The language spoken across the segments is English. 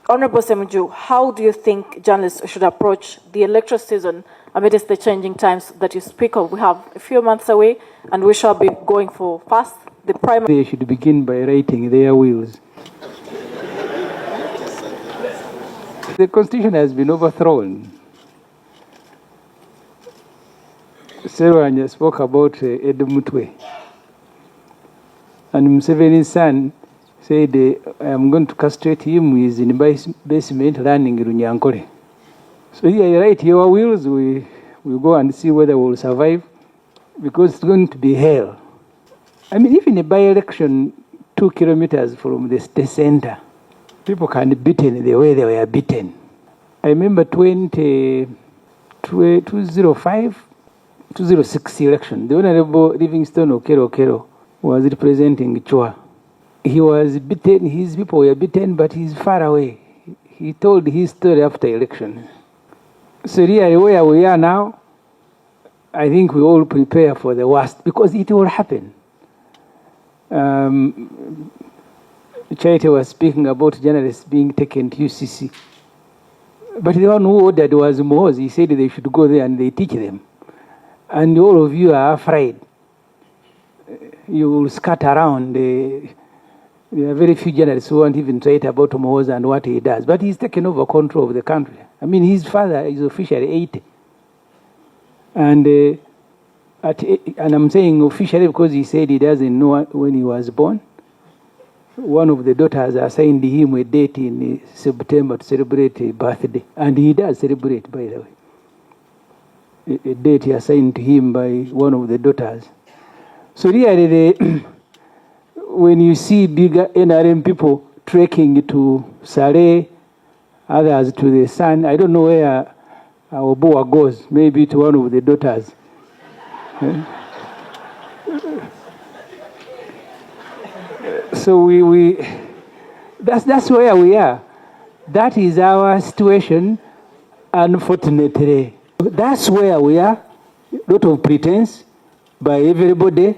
Honorable Semuju, how do you think journalists should approach the electoral season amidst the changing times that you speak of? We have a few months away, and we shall be going for fast. The primary. They should begin by writing their wills. The constitution has been overthrown. Serwanya spoke about Edmutwe. And Museveni's son said, I am going to castrate him with in basement learning Runyankore. So here you write your wills, we go and see whether we'll survive, because it's going to be hell. I mean, even a by-election 2 kilometers from the state center, people can be beaten the way they were beaten. I remember 2006 election, the Honorable Livingstone Okero was representing Chua. He was beaten, his people were beaten, but he's far away. He told his story after election. So really where we are now, I think we all prepare for the worst, because it will happen. Charity was speaking about journalists being taken to UCC. But the one who ordered was Mohoz. He said they should go there and they teach them. And all of you are afraid. You will scatter around. There are very few journalists who won't even write about Mohoz and what he does. But he's taken over control of the country. I mean, his father is officially 80. And I'm saying officially because he said he doesn't know when he was born. One of the daughters assigned him a date in September to celebrate a birthday. And he does celebrate, by the way. A date assigned to him by one of the daughters. So really, when you see bigger NRM people trekking to Saleh, others to the sun, I don't know where our boa goes, maybe to one of the daughters. So that's where we are. That is our situation, unfortunately. That's where we are. A lot of pretense by everybody.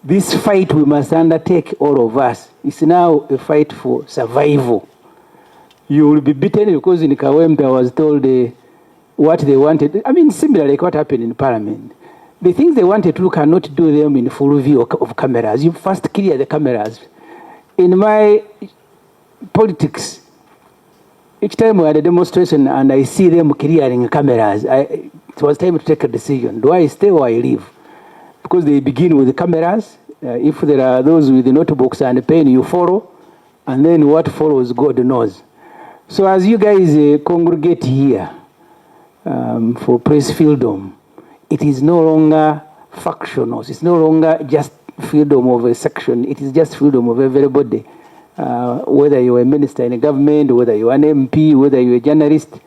This fight we must undertake, all of us. It's now a fight for survival. You will be beaten because in Kawempe I was told what they wanted. I mean, similar like what happened in Parliament. The things they wanted to cannot do them in full view of cameras. You first clear the cameras. In my politics, each time we had a demonstration and I see them clearing cameras, it was time to take a decision. Do I stay or I leave? Because they begin with the cameras. If there are those with the notebooks and the pen, you follow. And then what follows, God knows. So as you guys congregate here for press freedom, it is no longer factional. It's no longer just freedom of a section. It is just freedom of everybody. Whether you're a minister in a government, whether you're an MP, whether you're a journalist,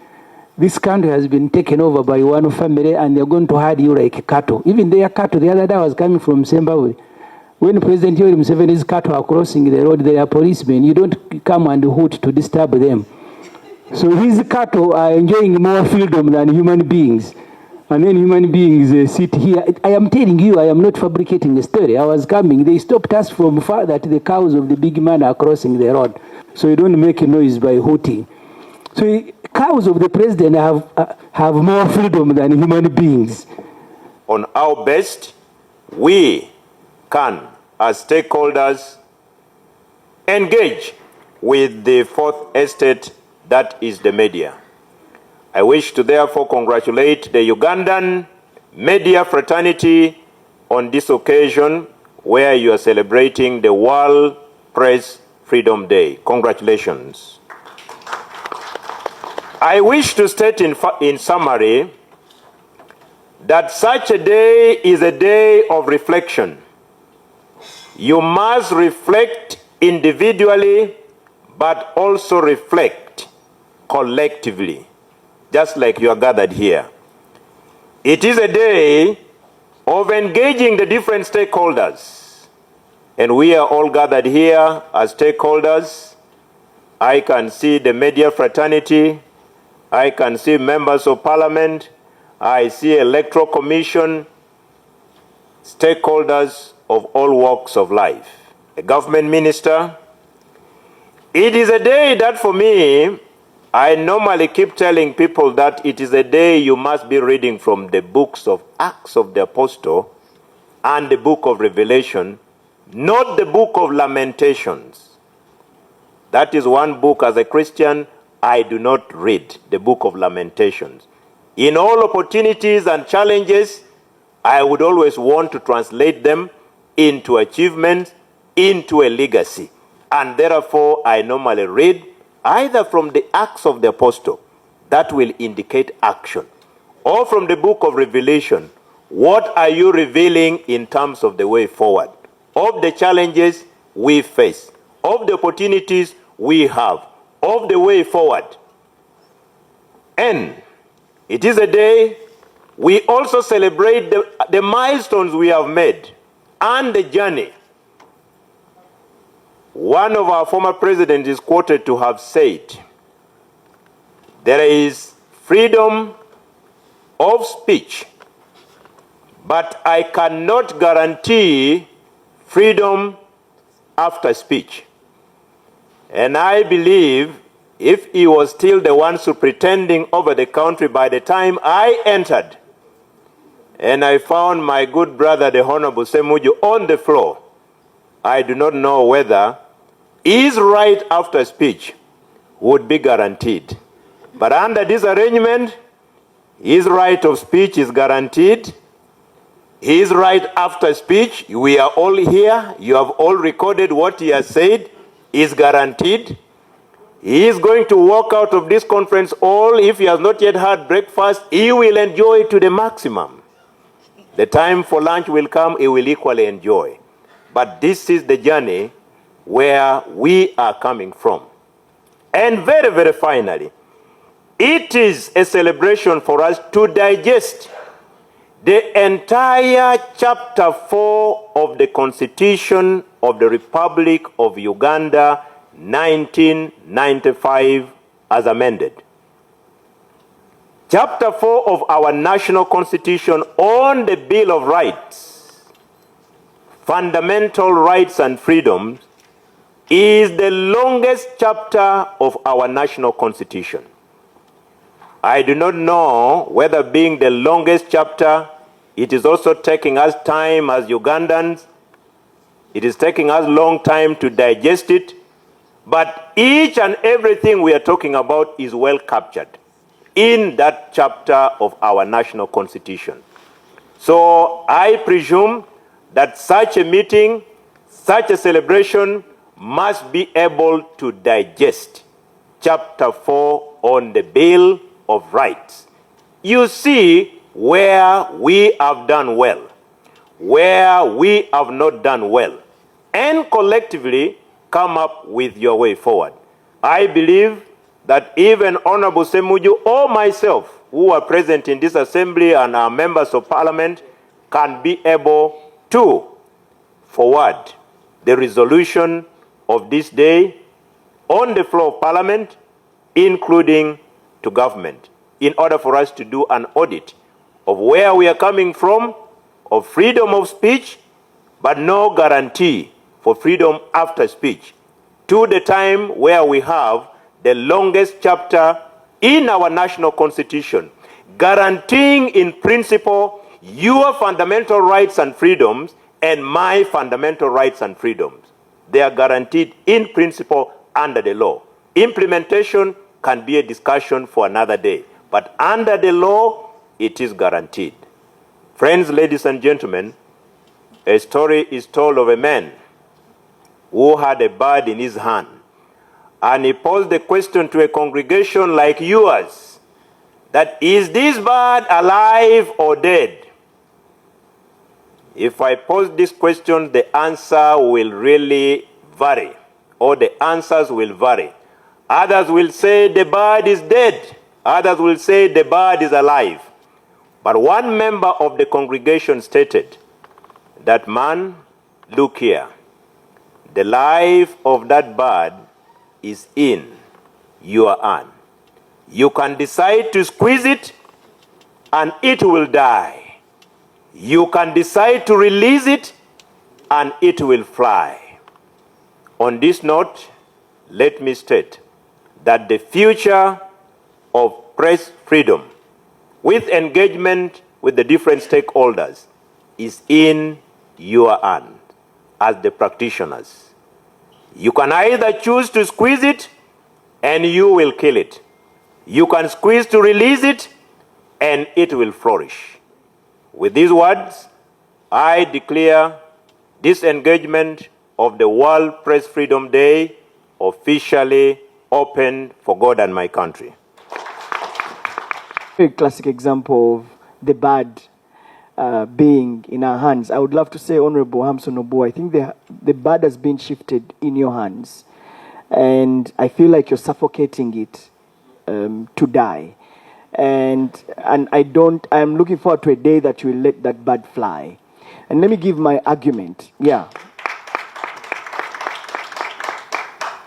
this country has been taken over by one family and they're going to herd you like cattle. Even their cattle, the other day I was coming from Zimbabwe. When President Yoweri Museveni's cattle are crossing the road, there are policemen. You don't come and hoot to disturb them. So his cattle are enjoying more freedom than human beings. And then human beings sit here. I am telling you, I am not fabricating a story. I was coming. They stopped us from far that the cows of the big man are crossing the road. So you don't make a noise by hooting. So cows of the president have more freedom than human beings. On our best, we can, as stakeholders, engage with the fourth estate, that is the media. I wish to therefore congratulate the Ugandan media fraternity on this occasion where you are celebrating the World Press Freedom Day. Congratulations. I wish to state in summary that such a day is a day of reflection. You must reflect individually, but also reflect collectively, just like you are gathered here. It is a day of engaging the different stakeholders, and we are all gathered here as stakeholders. I can see the media fraternity, I can see members of parliament, I see electoral commission, stakeholders of all walks of life, a government minister. It is a day that for me I normally keep telling people that it is a day you must be reading from the books of Acts of the Apostle and the book of Revelation, not the book of Lamentations. That is one book as a Christian I do not read, the book of Lamentations. In all opportunities and challenges, I would always want to translate them into achievements, into a legacy. And therefore, I normally read either from the Acts of the Apostle, that will indicate action, or from the book of Revelation, what are you revealing in terms of the way forward, of the challenges we face, of the opportunities we have, of the way forward. And it is a day we also celebrate the milestones we have made and the journey. One of our former presidents is quoted to have said, there is freedom of speech, but I cannot guarantee freedom after speech. And I believe if he was still the one superintending over the country by the time I entered, and I found my good brother, the Honorable Semuju, on the floor, I do not know whether his right after speech would be guaranteed. But under this arrangement, his right of speech is guaranteed. His right after speech, we are all here, you have all recorded what he has said, is guaranteed. He is going to walk out of this conference hall. If he has not yet had breakfast, he will enjoy it to the maximum. The time for lunch will come, he will equally enjoy. But this is the journey where we are coming from. And very, very finally, it is a celebration for us to digest the entire chapter 4 of the Constitution of the Republic of Uganda, 1995, as amended. Chapter 4 of our national constitution on the Bill of Rights, fundamental rights and freedoms, is the longest chapter of our national constitution. I do not know whether being the longest chapter, it is also taking us time as Ugandans. It is taking us a long time to digest it. But each and everything we are talking about is well captured in that chapter of our national constitution. So I presume that such a meeting, such a celebration must be able to digest chapter 4 on the Bill of Rights. You see where we have done well, where we have not done well, and collectively come up with your way forward. I believe that even Honorable Semuju or myself, who are present in this assembly and are members of parliament, can be able to forward the resolution of this day on the floor of parliament, including to government, in order for us to do an audit of where we are coming from, of freedom of speech, but no guarantee for freedom after speech, to the time where we have the longest chapter in our national constitution, guaranteeing in principle your fundamental rights and freedoms and my fundamental rights and freedoms. They are guaranteed in principle under the law. Implementation can be a discussion for another day, but under the law, it is guaranteed. Friends, ladies and gentlemen, a story is told of a man who had a bird in his hand, and he posed the question to a congregation like yours, that is this bird alive or dead? If I pose this question, the answer will really vary, or the answers will vary. Others will say the bird is dead. Others will say the bird is alive. But one member of the congregation stated that, man, look here. The life of that bird is in your hand. You can decide to squeeze it and it will die. You can decide to release it and it will fly. On this note, let me state that the future of press freedom, with engagement with the different stakeholders, is in your hand as the practitioners. You can either choose to squeeze it and you will kill it. You can squeeze to release it and it will flourish. With these words, I declare this engagement of the World Press Freedom Day officially open for God and my country. A classic example of the bad being in our hands. I would love to say, Honorable Hamson Obo, I think the bad has been shifted in your hands. And I feel like you're suffocating it to die. And I'm looking forward to a day that you will let that bad fly. And let me give my argument. Yeah.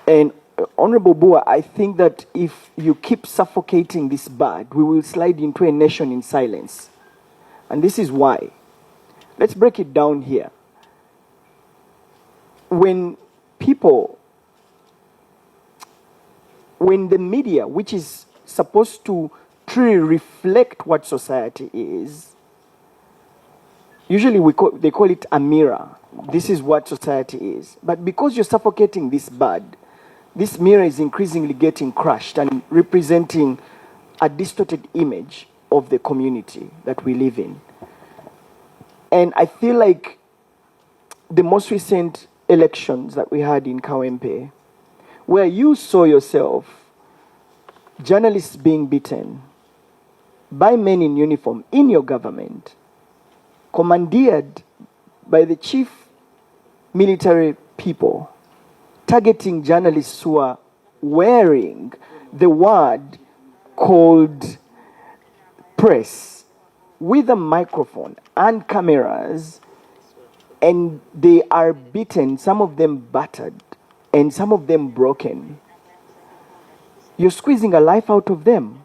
And Honorable Bua, I think that if you keep suffocating this bad, we will slide into a nation in silence. And this is why. Let's break it down here. When the media, which is supposed to truly reflect what society is, usually they call it a mirror. This is what society is. But because you're suffocating this bad, this mirror is increasingly getting crushed and representing a distorted image of the community that we live in. And I feel like the most recent elections that we had in Kawempe, where you saw yourself, journalists being beaten by men in uniform in your government, commandeered by the chief military people, targeting journalists who are wearing the word called press with a microphone and cameras, and they are beaten, some of them battered, and some of them broken. You're squeezing a life out of them.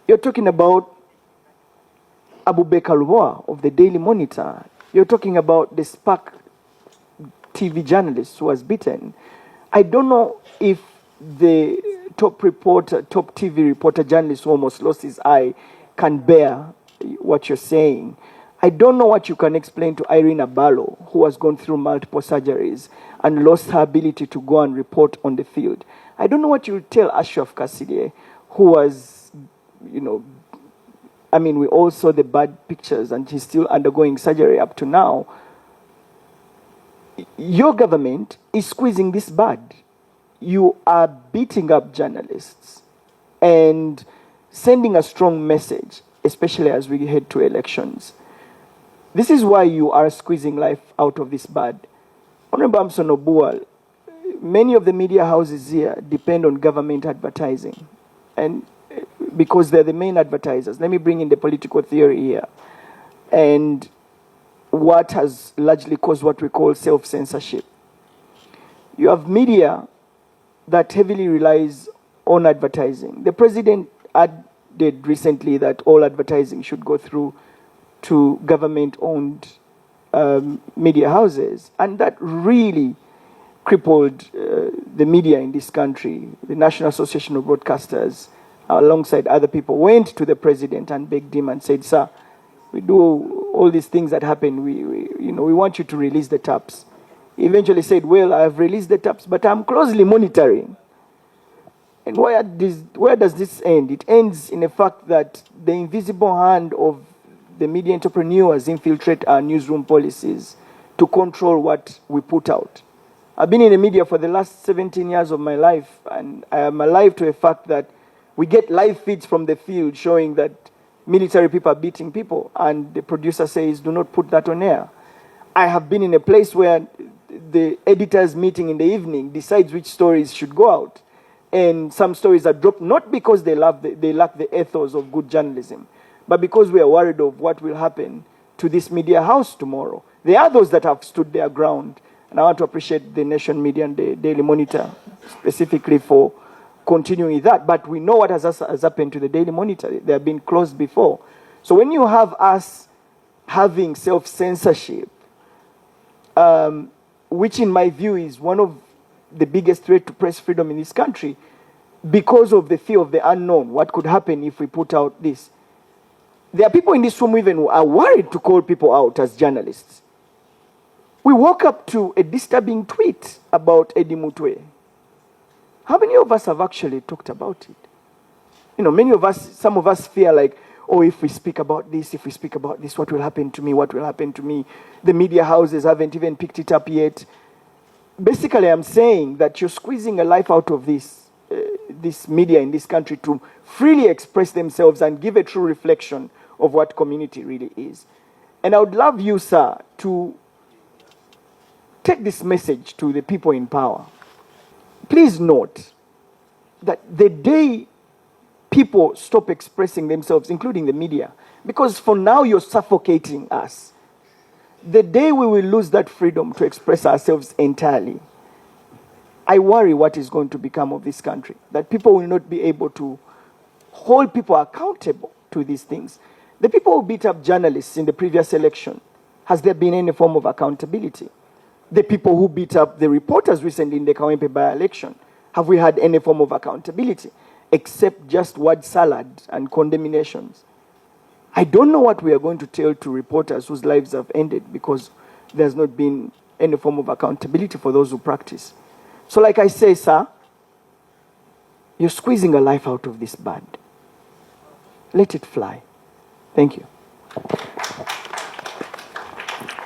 You're talking about Abubakar Lwa of the Daily Monitor. You're talking about the Spark TV journalist who was beaten. I don't know if the top TV reporter journalist who almost lost his eye can bear what you're saying. I don't know what you can explain to Irene Abalo, who has gone through multiple surgeries and lost her ability to go and report on the field. I don't know what you tell Ashraf Kaside, who was, we all saw the bad pictures and he's still undergoing surgery up to now. Your government is squeezing this bad. You are beating up journalists and sending a strong message, especially as we head to elections. This is why you are squeezing life out of this bad. Honorable Hamson Obual, many of the media houses here depend on government advertising, and because they're the main advertisers. Let me bring in the political theory here. And what has largely caused what we call self-censorship. You have media that heavily relies on advertising. The president added recently that all advertising should go through to government-owned media houses, and that really crippled the media in this country. The National Association of Broadcasters, alongside other people, went to the president and begged him and said, "Sir, we do all these things that happen. We want you to release the taps." He eventually said, "Well, I have released the taps, but I'm closely monitoring." And where does this end? It ends in the fact that the invisible hand of the media entrepreneurs infiltrate our newsroom policies to control what we put out. I've been in the media for the last 17 years of my life, and I am alive to the fact that we get live feeds from the field showing that military people are beating people, and the producer says, "Do not put that on air." I have been in a place where the editors meeting in the evening decides which stories should go out, and some stories are dropped not because they lack the ethos of good journalism, but because we are worried of what will happen to this media house tomorrow. There are those that have stood their ground, and I want to appreciate the Nation Media and the Daily Monitor specifically for continuing that. But we know what has happened to the Daily Monitor. They have been closed before. So when you have us having self-censorship, which in my view is one of the biggest threat to press freedom in this country, because of the fear of the unknown. What could happen if we put out this? There are people in this room even who are worried to call people out as journalists. We woke up to a disturbing tweet about Eddie Mutwe. How many of us have actually talked about it? You know, many of us, some of us fear like, oh, if we speak about this, what will happen to me? What will happen to me? The media houses haven't even picked it up yet. Basically, I'm saying that you're squeezing a life out of this media in this country to freely express themselves and give a true reflection of what community really is. And I would love you, sir, to take this message to the people in power. Please note that the day people stop expressing themselves, including the media, because for now you're suffocating us, the day we will lose that freedom to express ourselves entirely, I worry what is going to become of this country. That people will not be able to hold people accountable to these things. The people who beat up journalists in the previous election, has there been any form of accountability? The people who beat up the reporters recently in the Kawempe by-election, have we had any form of accountability? Except just word salad and condemnations. I don't know what we are going to tell to reporters whose lives have ended because there's not been any form of accountability for those who practice. So like I say, sir, you're squeezing a life out of this bud. Let it fly. Thank you.